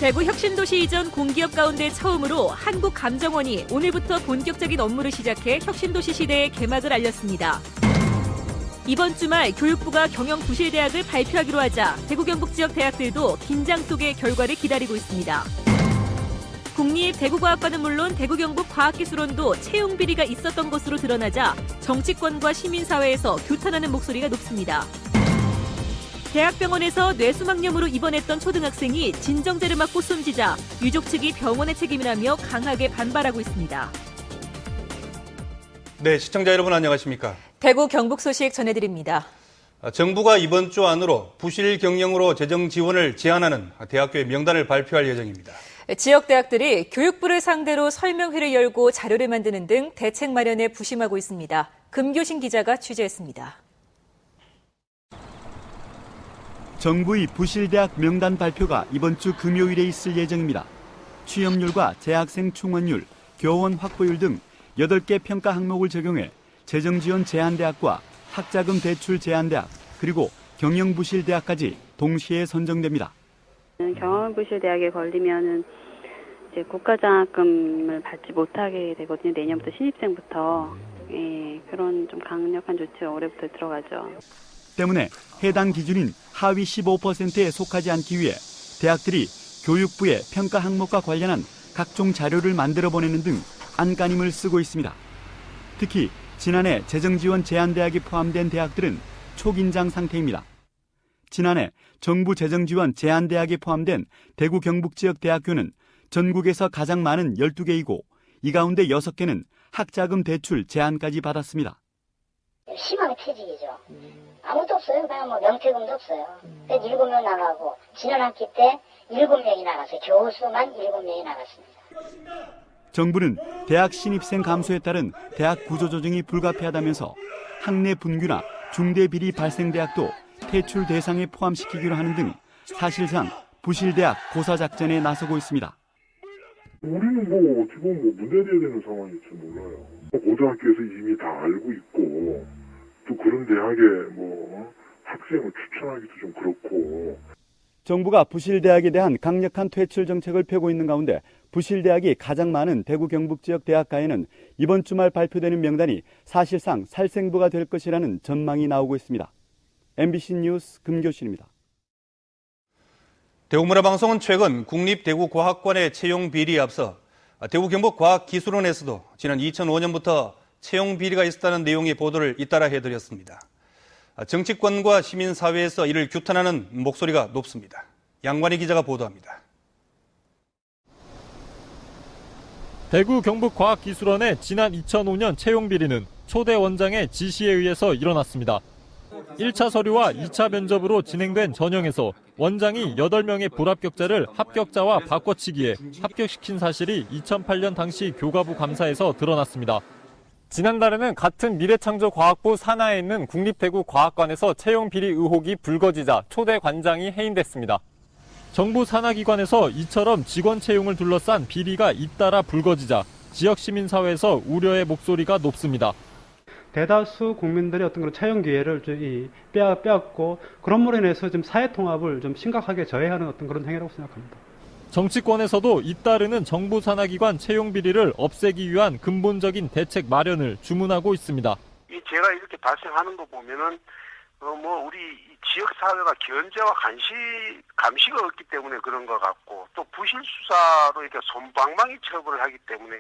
대구 혁신도시 이전 공기업 가운데 처음으로 한국감정원이 오늘부터 본격적인 업무를 시작해 혁신도시 시대의 개막을 알렸습니다. 이번 주말 교육부가 경영부실대학을 발표하기로 하자 대구 경북 지역 대학들도 긴장 속의 결과를 기다리고 있습니다. 국립 대구과학관은 물론 대구 경북 과학기술원도 채용 비리가 있었던 것으로 드러나자 정치권과 시민사회에서 규탄하는 목소리가 높습니다. 대학병원에서 뇌수막염으로 입원했던 초등학생이 진정제를 맞고 숨지자 유족 측이 병원의 책임이라며 강하게 반발하고 있습니다. 네, 시청자 여러분 안녕하십니까? 대구 경북 소식 전해드립니다. 정부가 이번 주 안으로 부실 경영으로 재정 지원을 제한하는 대학교의 명단을 발표할 예정입니다. 지역 대학들이 교육부를 상대로 설명회를 열고 자료를 만드는 등 대책 마련에 부심하고 있습니다. 금교신 기자가 취재했습니다. 정부의 부실대학 명단 발표가 이번 주 금요일에 있을 예정입니다. 취업률과 재학생 충원율, 교원 확보율 등 8개 평가 항목을 적용해 재정지원 제한대학과 학자금 대출 제한대학, 그리고 경영부실대학까지 동시에 선정됩니다. 경영부실대학에 걸리면은 이제 국가장학금을 받지 못하게 되거든요. 내년부터 신입생부터. 그런 좀 강력한 조치가 올해부터 들어가죠. 때문에 해당 기준인 하위 15%에 속하지 않기 위해 대학들이 교육부의 평가 항목과 관련한 각종 자료를 만들어 보내는 등 안간힘을 쓰고 있습니다. 특히 지난해 재정지원 제한대학이 포함된 대학들은 초긴장 상태입니다. 지난해 정부 재정지원 제한대학이 포함된 대구 경북 지역 대학교는 전국에서 가장 많은 12개이고 이 가운데 6개는 학자금 대출 제한까지 받았습니다. 심하게 퇴직이죠. 아무도 없어요. 그냥 명퇴금도 없어요. 그래서 7명 나가고 지난 학기 때 7명이 나갔어요. 교수만 7명이 나갔습니다. 정부는 대학 신입생 감소에 따른 대학 구조조정이 불가피하다면서 학내 분규나 중대 비리 발생 대학도 퇴출 대상에 포함시키기로 하는 등 사실상 부실대학 고사 작전에 나서고 있습니다. 우리는 지금 문제돼야 되는 상황일지 몰라요. 고등학교에서 이미 다 알고 있고 또 그런 대학에 학생을 추천하기도 좀 그렇고. 정부가 부실대학에 대한 강력한 퇴출 정책을 펴고 있는 가운데 부실대학이 가장 많은 대구 경북 지역 대학가에는 이번 주말 발표되는 명단이 사실상 살생부가 될 것이라는 전망이 나오고 있습니다. MBC 뉴스 금교신입니다. 대구문화방송은 최근 국립대구과학관의 채용 비리에 앞서 대구 경북 과학기술원에서도 지난 2005년부터 채용 비리가 있었다는 내용의 보도를 잇따라 해드렸습니다. 정치권과 시민사회에서 이를 규탄하는 목소리가 높습니다. 양관희 기자가 보도합니다. 대구 경북과학기술원의 지난 2005년 채용 비리는 초대 원장의 지시에 의해서 일어났습니다. 1차 서류와 2차 면접으로 진행된 전형에서 원장이 8명의 불합격자를 합격자와 바꿔치기해 합격시킨 사실이 2008년 당시 교과부 감사에서 드러났습니다. 지난달에는 같은 미래창조과학부 산하에 있는 국립대구과학관에서 채용 비리 의혹이 불거지자 초대 관장이 해임됐습니다. 정부 산하기관에서 이처럼 직원 채용을 둘러싼 비리가 잇따라 불거지자 지역 시민사회에서 우려의 목소리가 높습니다. 대다수 국민들의 어떤 그런 채용 기회를 빼앗고 그런 물로 인해서 좀 사회 통합을 좀 심각하게 저해하는 어떤 그런 행위라고 생각합니다. 정치권에서도 잇따르는 정부 산하기관 채용 비리를 없애기 위한 근본적인 대책 마련을 주문하고 있습니다. 제가 이렇게 발생하는 거 보면은 우리 지역 사회가 견제와 감시가 없기 때문에 그런 것 같고 또 부실 수사로 이렇게 솜방망이 처벌을 하기 때문에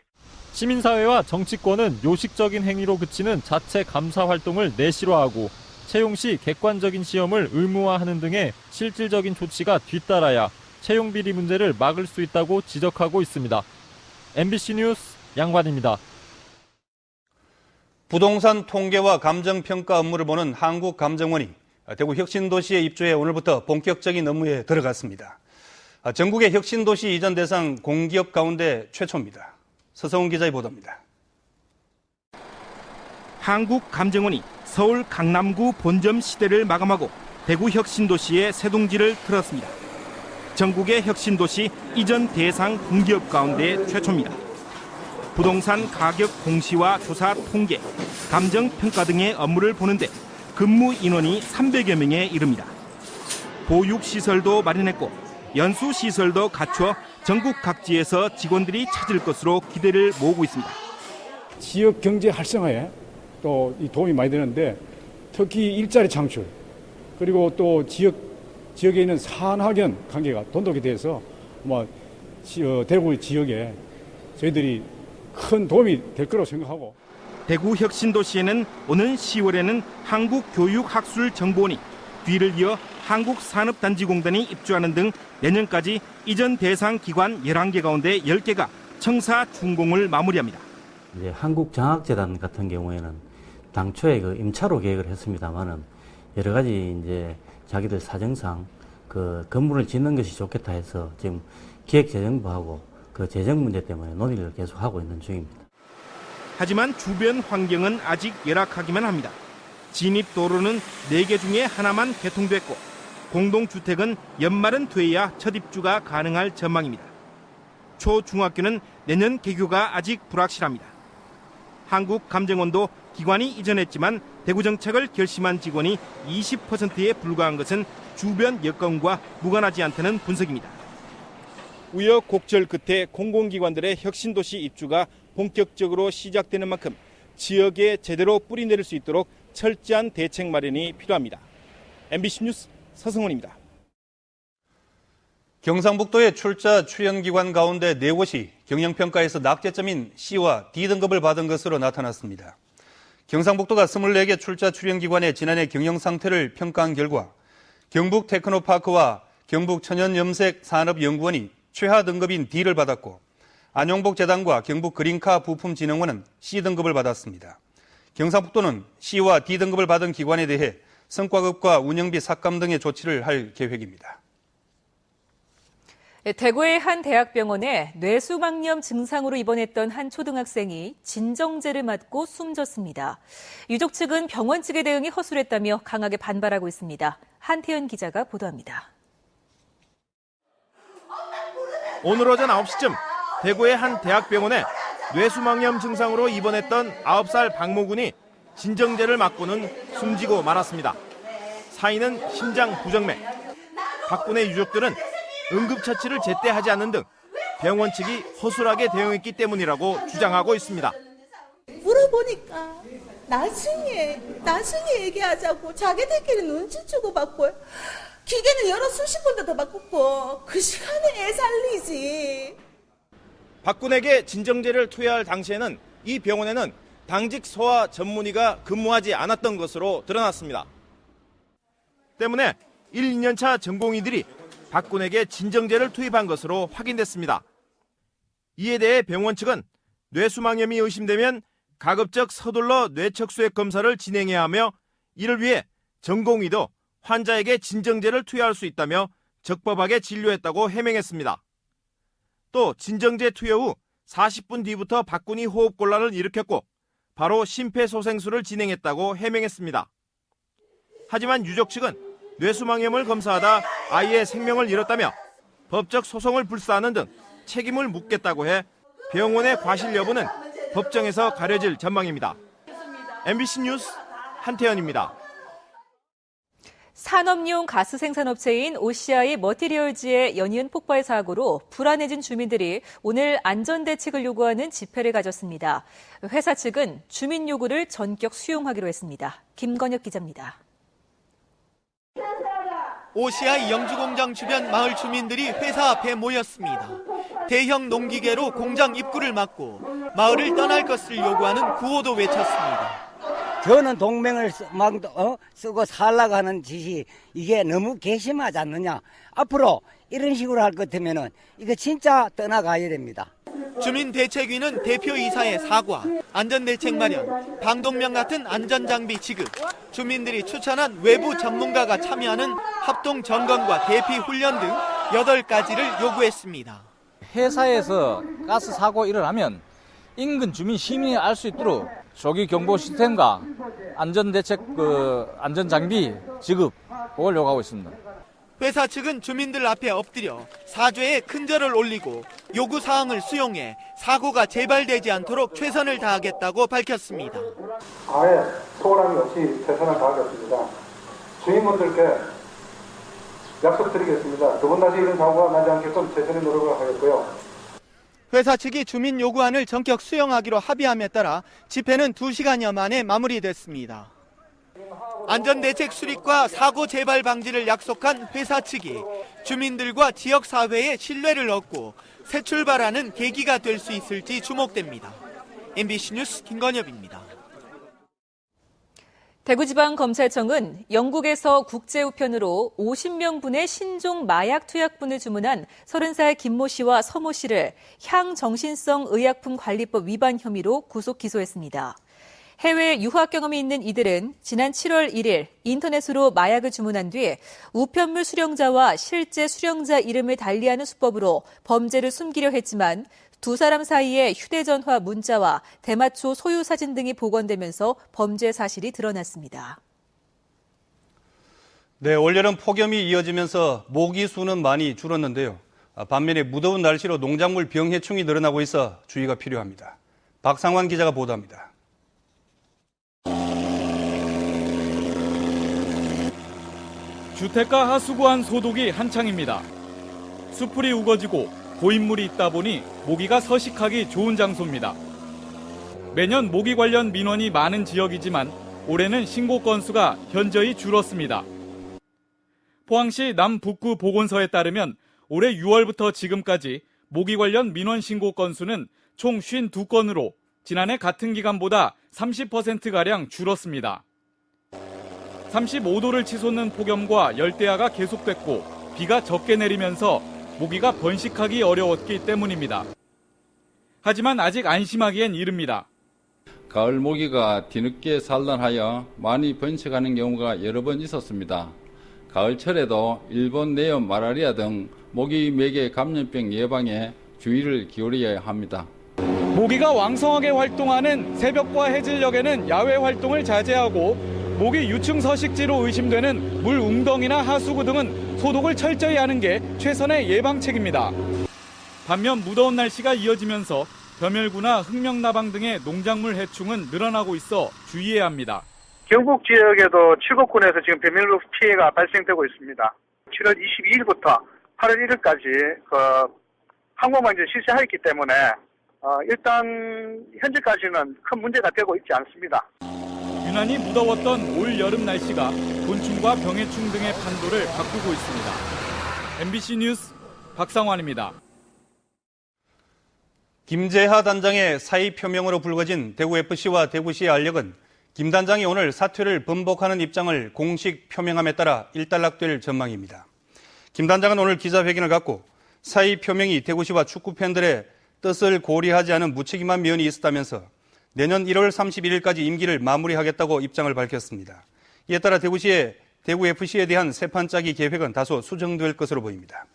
시민사회와 정치권은 요식적인 행위로 그치는 자체 감사 활동을 내실화하고 채용 시 객관적인 시험을 의무화하는 등의 실질적인 조치가 뒤따라야 채용 비리 문제를 막을 수 있다고 지적하고 있습니다. MBC 뉴스 양관입니다. 부동산 통계와 감정평가 업무를 보는 한국감정원이 대구 혁신도시에 입주해 오늘부터 본격적인 업무에 들어갔습니다. 전국의 혁신도시 이전 대상 공기업 가운데 최초입니다. 서성훈 기자의 보도입니다. 한국감정원이 서울 강남구 본점 시대를 마감하고 대구 혁신도시에 새동지를 틀었습니다. 전국의 혁신도시 이전 대상 공기업 가운데 최초입니다. 부동산 가격 공시와 조사 통계, 감정평가 등의 업무를 보는데 근무 인원이 300여 명에 이릅니다. 보육시설도 마련했고 연수 시설도 갖춰 전국 각지에서 직원들이 찾을 것으로 기대를 모으고 있습니다. 지역 경제 활성화에 또 도움이 많이 되는데 특히 일자리 창출 그리고 또 지역에 있는 산학연 관계가 돈독이 돼서 대구 지역에 저희들이 큰 도움이 될 거라고 생각하고 대구 혁신도시에는 오는 10월에는 한국교육학술정보원이 뒤를 이어 한국산업단지공단이 입주하는 등 내년까지 이전 대상 기관 11개 가운데 10개가 청사 준공을 마무리합니다. 이제 한국장학재단 같은 경우에는 당초에 그 임차로 계획을 했습니다만은 여러 가지 이제 자기들 사정상 그 건물을 짓는 것이 좋겠다 해서 지금 기획재정부하고 그 재정 문제 때문에 논의를 계속하고 있는 중입니다. 하지만 주변 환경은 아직 열악하기만 합니다. 진입도로는 4개 중에 하나만 개통됐고 공동주택은 연말은 돼야 첫 입주가 가능할 전망입니다. 초중학교는 내년 개교가 아직 불확실합니다. 한국감정원도 기관이 이전했지만 대구 정책을 결심한 직원이 20%에 불과한 것은 주변 여건과 무관하지 않다는 분석입니다. 우여곡절 끝에 공공기관들의 혁신도시 입주가 본격적으로 시작되는 만큼 지역에 제대로 뿌리내릴 수 있도록 철저한 대책 마련이 필요합니다. MBC 뉴스 서승원입니다. 경상북도의 출자 출연기관 가운데 4곳이 경영평가에서 낙제점인 C와 D등급을 받은 것으로 나타났습니다. 경상북도가 24개 출자 출연기관의 지난해 경영 상태를 평가한 결과 경북테크노파크와 경북천연염색산업연구원이 최하 등급인 D를 받았고 안용복재단과 경북그린카 부품진흥원은 C등급을 받았습니다. 경상북도는 C와 D등급을 받은 기관에 대해 성과급과 운영비 삭감 등의 조치를 할 계획입니다. 대구의 한 대학병원에 뇌수막염 증상으로 입원했던 한 초등학생이 진정제를 맞고 숨졌습니다. 유족 측은 병원 측의 대응이 허술했다며 강하게 반발하고 있습니다. 한태현 기자가 보도합니다. 오늘 오전 9시쯤 대구의 한 대학병원에 뇌수막염 증상으로 입원했던 9살 박모군이 진정제를 맞고는 숨지고 말았습니다. 사인은 심장 부정맥. 박 군의 유족들은 응급처치를 제때 하지 않는 등 병원 측이 허술하게 대응했기 때문이라고 주장하고 있습니다. 물어보니까 나중에 얘기하자고 자기들끼리 눈치 주고 받고 기계는 여러 수십 번도 더 바꾸고 그 시간에 애 살리지. 박 군에게 진정제를 투여할 당시에는 이 병원에는 당직 소아 전문의가 근무하지 않았던 것으로 드러났습니다. 때문에 1, 2년차 전공의들이 박 군에게 진정제를 투입한 것으로 확인됐습니다. 이에 대해 병원 측은 뇌수막염이 의심되면 가급적 서둘러 뇌척수액 검사를 진행해야 하며 이를 위해 전공의도 환자에게 진정제를 투여할 수 있다며 적법하게 진료했다고 해명했습니다. 또 진정제 투여 후 40분 뒤부터 박 군이 호흡곤란을 일으켰고 바로 심폐소생술을 진행했다고 해명했습니다. 하지만 유족 측은 뇌수막염을 검사하다 아이의 생명을 잃었다며 법적 소송을 불사하는 등 책임을 묻겠다고 해 병원의 과실 여부는 법정에서 가려질 전망입니다. MBC 뉴스 한태현입니다. 산업용 가스 생산업체인 오시아이 머티리얼즈의 연이은 폭발 사고로 불안해진 주민들이 오늘 안전대책을 요구하는 집회를 가졌습니다. 회사 측은 주민 요구를 전격 수용하기로 했습니다. 김건혁 기자입니다. 오시아이 영주공장 주변 마을 주민들이 회사 앞에 모였습니다. 대형 농기계로 공장 입구를 막고 마을을 떠날 것을 요구하는 구호도 외쳤습니다. 저는 동맹을 쓰고 살라고 하는 짓이 이게 너무 괘씸하지 않느냐. 앞으로 이런 식으로 할 것 같으면 이거 진짜 떠나가야 됩니다. 주민대책위는 대표이사의 사과, 안전대책 마련, 방독면 같은 안전장비 지급, 주민들이 추천한 외부 전문가가 참여하는 합동점검과 대피훈련 등 8가지를 요구했습니다. 회사에서 가스 사고 일어나면 인근 주민 시민이 알 수 있도록 조기 경보 시스템과 안전대책 안전장비 지급 그걸 요구하고 있습니다. 회사 측은 주민들 앞에 엎드려 사죄의 큰절을 올리고 요구사항을 수용해 사고가 재발되지 않도록 최선을 다하겠다고 밝혔습니다. 아예 소홀함이 없이 최선을 다하겠습니다. 주민분들께 약속드리겠습니다. 두 번 다시 이런 사고가 나지 않게끔 최선의 노력을 하겠고요. 회사 측이 주민 요구안을 전격 수용하기로 합의함에 따라 집회는 2시간여 만에 마무리됐습니다. 안전대책 수립과 사고 재발 방지를 약속한 회사 측이 주민들과 지역사회의 신뢰를 얻고 새 출발하는 계기가 될 수 있을지 주목됩니다. MBC 뉴스 김건엽입니다. 대구지방검찰청은 영국에서 국제우편으로 50명분의 신종 마약 투약분을 주문한 30살 김모 씨와 서모 씨를 향정신성 의약품 관리법 위반 혐의로 구속 기소했습니다. 해외 유학 경험이 있는 이들은 지난 7월 1일 인터넷으로 마약을 주문한 뒤 우편물 수령자와 실제 수령자 이름을 달리하는 수법으로 범죄를 숨기려 했지만 두 사람 사이에 휴대전화 문자와 대마초 소유 사진 등이 복원되면서 범죄 사실이 드러났습니다. 네, 올여름 폭염이 이어지면서 모기 수는 많이 줄었는데요. 반면에 무더운 날씨로 농작물 병해충이 늘어나고 있어 주의가 필요합니다. 박상환 기자가 보도합니다. 주택가 하수구안 소독이 한창입니다. 수풀이 우거지고 고인물이 있다 보니 모기가 서식하기 좋은 장소입니다. 매년 모기 관련 민원이 많은 지역이지만 올해는 신고 건수가 현저히 줄었습니다. 포항시 남북구 보건소에 따르면 올해 6월부터 지금까지 모기 관련 민원 신고 건수는 총 52건으로 지난해 같은 기간보다 30%가량 줄었습니다. 35도를 치솟는 폭염과 열대야가 계속됐고 비가 적게 내리면서 모기가 번식하기 어려웠기 때문입니다. 하지만 아직 안심하기엔 이릅니다. 가을 모기가 뒤늦게 산란하여 많이 번식하는 경우가 여러 번 있었습니다. 가을철에도 일본 내염, 말라리아 등 모기 매개 감염병 예방에 주의를 기울여야 합니다. 모기가 왕성하게 활동하는 새벽과 해질녘에는 야외 활동을 자제하고 모기 유충 서식지로 의심되는 물 웅덩이나 하수구 등은 소독을 철저히 하는 게 최선의 예방책입니다. 반면 무더운 날씨가 이어지면서 벼멸구나 흑명나방 등의 농작물 해충은 늘어나고 있어 주의해야 합니다. 경북 지역에도 7곳군에서 지금 벼멸구 피해가 발생되고 있습니다. 7월 22일부터 8월 1일까지 항공방지를 실시하였기 때문에 일단 현재까지는 큰 문제가 되고 있지 않습니다. 유난히 무더웠던 올 여름 날씨가 곤충과 병해충 등의 판도를 바꾸고 있습니다. MBC 뉴스 박상환입니다. 김재하 단장의 사의 표명으로 불거진 대구FC와 대구시의 알력은 김 단장이 오늘 사퇴를 번복하는 입장을 공식 표명함에 따라 일단락될 전망입니다. 김 단장은 오늘 기자회견을 갖고 사의 표명이 대구시와 축구팬들의 뜻을 고려하지 않은 무책임한 면이 있었다면서 내년 1월 31일까지 임기를 마무리하겠다고 입장을 밝혔습니다. 이에 따라 대구FC에 대한 세판 짜기 계획은 다소 수정될 것으로 보입니다.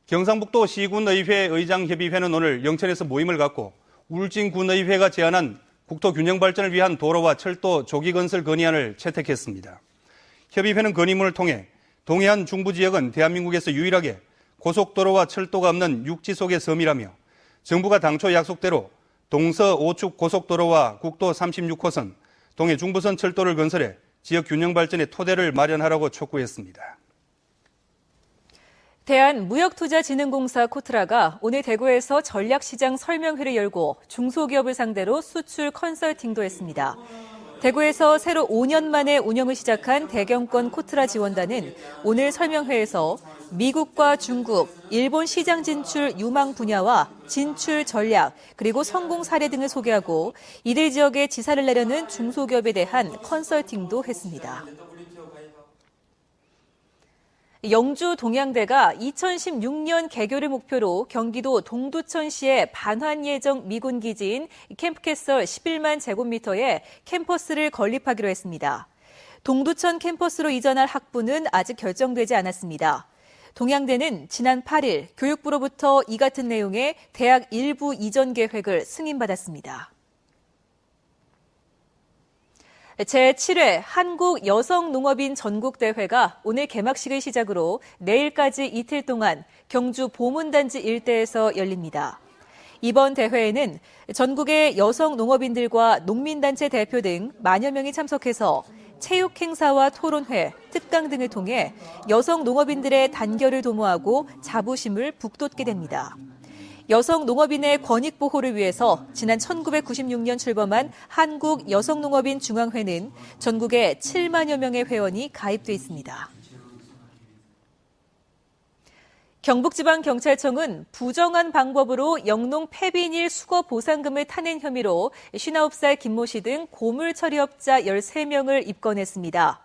경상북도 시군의회 의장협의회는 오늘 영천에서 모임을 갖고 울진군의회가 제안한 국토균형 발전을 위한 도로와 철도 조기 건설 건의안을 채택했습니다. 협의회는 건의문을 통해 동해안 중부 지역은 대한민국에서 유일하게 고속도로와 철도가 없는 육지 속의 섬이라며 정부가 당초 약속대로 동서 5축 고속도로와 국도 36호선, 동해 중부선 철도를 건설해 지역 균형 발전의 토대를 마련하라고 촉구했습니다. 대한무역투자진흥공사 코트라가 오늘 대구에서 전략시장 설명회를 열고 중소기업을 상대로 수출 컨설팅도 했습니다. 대구에서 새로 5년 만에 운영을 시작한 대경권 코트라 지원단은 오늘 설명회에서 미국과 중국, 일본 시장 진출 유망 분야와 진출 전략, 그리고 성공 사례 등을 소개하고 이들 지역에 지사를 내려는 중소기업에 대한 컨설팅도 했습니다. 영주 동양대가 2016년 개교를 목표로 경기도 동두천시의 반환 예정 미군 기지인 캠프캐설 11만 제곱미터에 캠퍼스를 건립하기로 했습니다. 동두천 캠퍼스로 이전할 학부는 아직 결정되지 않았습니다. 동양대는 지난 8일 교육부로부터 이 같은 내용의 대학 일부 이전 계획을 승인받았습니다. 제7회 한국여성농업인 전국대회가 오늘 개막식을 시작으로 내일까지 이틀 동안 경주 보문단지 일대에서 열립니다. 이번 대회에는 전국의 여성 농업인들과 농민단체 대표 등 만여 명이 참석해서 체육 행사와 토론회, 특강 등을 통해 여성 농업인들의 단결을 도모하고 자부심을 북돋게 됩니다. 여성 농업인의 권익 보호를 위해서 지난 1996년 출범한 한국여성농업인 중앙회는 전국에 7만여 명의 회원이 가입돼 있습니다. 경북지방경찰청은 부정한 방법으로 영농 폐비닐 수거 보상금을 타낸 혐의로 59살 김모 씨 등 고물 처리업자 13명을 입건했습니다.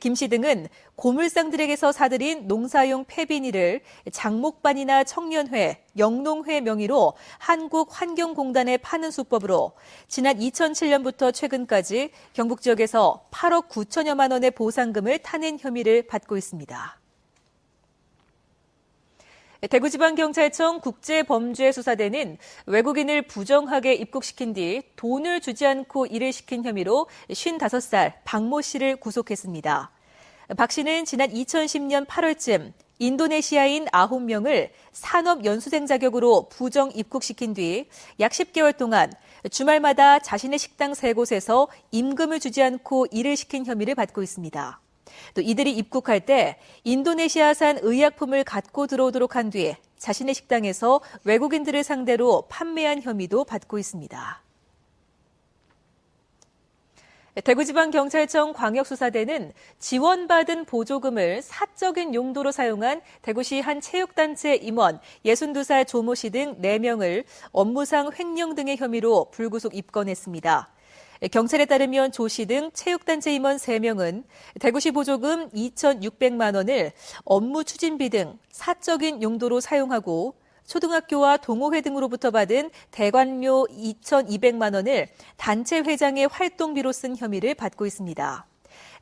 김 씨 등은 고물상들에게서 사들인 농사용 폐비닐을 장목반이나 청년회, 영농회 명의로 한국환경공단에 파는 수법으로 지난 2007년부터 최근까지 경북 지역에서 8억 9천여만 원의 보상금을 타낸 혐의를 받고 있습니다. 대구지방경찰청 국제범죄수사대는 외국인을 부정하게 입국시킨 뒤 돈을 주지 않고 일을 시킨 혐의로 55살 박모 씨를 구속했습니다. 박 씨는 지난 2010년 8월쯤 인도네시아인 9명을 산업연수생 자격으로 부정 입국시킨 뒤 약 10개월 동안 주말마다 자신의 식당 3곳에서 임금을 주지 않고 일을 시킨 혐의를 받고 있습니다. 또 이들이 입국할 때 인도네시아산 의약품을 갖고 들어오도록 한 뒤 자신의 식당에서 외국인들을 상대로 판매한 혐의도 받고 있습니다. 대구지방경찰청 광역수사대는 지원받은 보조금을 사적인 용도로 사용한 대구시 한 체육단체 임원 62살 조모 씨 등 4명을 업무상 횡령 등의 혐의로 불구속 입건했습니다. 경찰에 따르면 조 씨 등 체육단체 임원 3명은 대구시 보조금 2,600만 원을 업무 추진비 등 사적인 용도로 사용하고 초등학교와 동호회 등으로부터 받은 대관료 2,200만 원을 단체 회장의 활동비로 쓴 혐의를 받고 있습니다.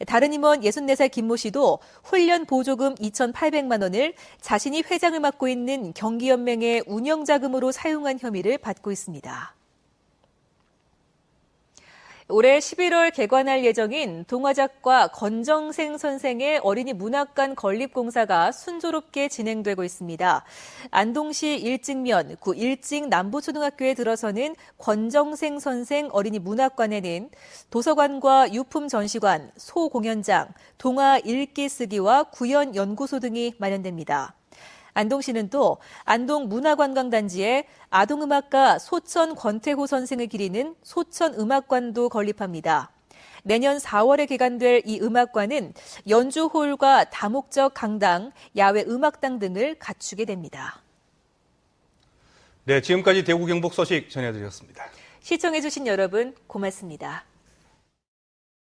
다른 임원 64살 김모 씨도 훈련 보조금 2,800만 원을 자신이 회장을 맡고 있는 경기연맹의 운영자금으로 사용한 혐의를 받고 있습니다. 올해 11월 개관할 예정인 동화작가 권정생 선생의 어린이 문학관 건립 공사가 순조롭게 진행되고 있습니다. 안동시 일직면 구 일직 남부초등학교에 들어서는 권정생 선생 어린이 문학관에는 도서관과 유품 전시관, 소공연장, 동화 읽기 쓰기와 구연 연구소 등이 마련됩니다. 안동시는 또 안동문화관광단지에 아동음악가 소천 권태호 선생을 기리는 소천음악관도 건립합니다. 내년 4월에 개관될 이 음악관은 연주홀과 다목적 강당, 야외 음악당 등을 갖추게 됩니다. 네, 지금까지 대구 경북 소식 전해드렸습니다. 시청해주신 여러분 고맙습니다.